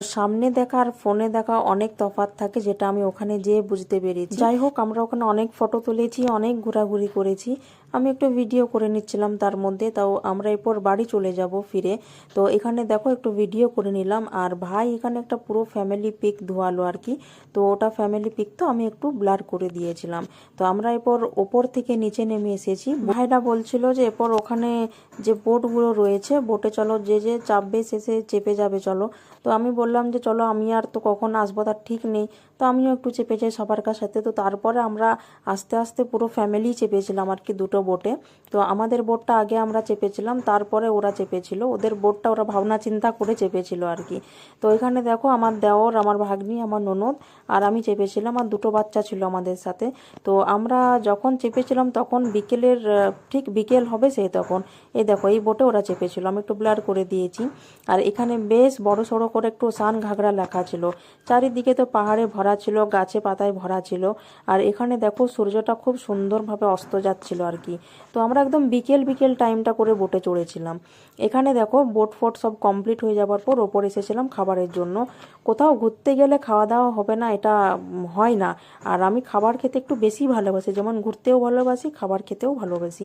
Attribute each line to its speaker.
Speaker 1: সামনে দেখা আর ফোনে দেখা অনেক তফাৎ থাকে, যেটা আমি ওখানে যেয়ে বুঝতে পেরেছি। যাই হোক, আমরা ওখানে অনেক ফটো তুলেছি, অনেক ঘোরাঘুরি করেছি। আমি একটু ভিডিও করে নিচ্ছিলাম তার মধ্যে। তাও আমরা এরপর বাড়ি চলে যাব ফিরে। তো এখানে দেখো একটু ভিডিও করে নিলাম। আর ভাই এখানে একটা পুরো ফ্যামিলি পিক ধোয়ালো আর কি। তো ওটা ফ্যামিলি পিক, তো আমি একটু ব্লার করে দিয়েছিলাম। তো আমরা এরপর ওপর থেকে নিচে নেমে এসেছি। ভাইরা বলছিল যে এরপর ওখানে যে বোটগুলো রয়েছে, বোটে চলো, যে যে চাপবে শেষে চেপে যাবে চলো। তো আমি বললাম যে চলো, আমি আর তো কখন আসবো তার ঠিক নেই। তো আমিও একটু চেপে যাই সবার সাথে। তো তারপরে আমরা আস্তে আস্তে পুরো ফ্যামিলি চেপেছিলাম আর কি দুটো বোটে। তো আমাদের বোটটা আগে আমরা চেপেছিলাম, তারপরে ওরা চেপেছিল। ওদের বোটটা ওরা ভাবনা চিন্তা করে চেপেছিল আর কি। তো এখানে দেখো আমার দেওর, আমার ভাগ্নি, আমার ননদ আর আমি চেপেছিলাম, আর দুটো বাচ্চা ছিল আমাদের সাথে। তো আমরা যখন চেপেছিলাম তখন বিকেলের ঠিক বিকেল হবে সেই তখন। এই দেখো এই বোটে ওরা চেপেছিল, আমি একটু ব্লার করে দিয়েছি। আর এখানে বেশ বড় সড়ো করে একটু সান ঘাগরা লেখা ছিল। চারিদিকে তো পাহাড়ে ভরা ছিল, গাছে পাতায় ভরা ছিল। আর এখানে দেখো সূর্যটা খুব সুন্দরভাবে অস্ত যাচ্ছিল আর কি। তো আমরা একদম বিকেল বিকেল টাইমটা করে বোটে চড়েছিলাম। এখানে দেখো বোট ফোট সব কমপ্লিট হয়ে যাওয়ার পর ওপর এসেছিলাম খাবারের জন্য। কোথাও ঘুরতে গেলে খাওয়া দাওয়া হবে না, এটা হয় না। আর আমি খাবার খেতে একটু বেশি ভালোবাসি, যেমন ঘুরতেও ভালোবাসি, খাবার খেতেও ভালোবাসি।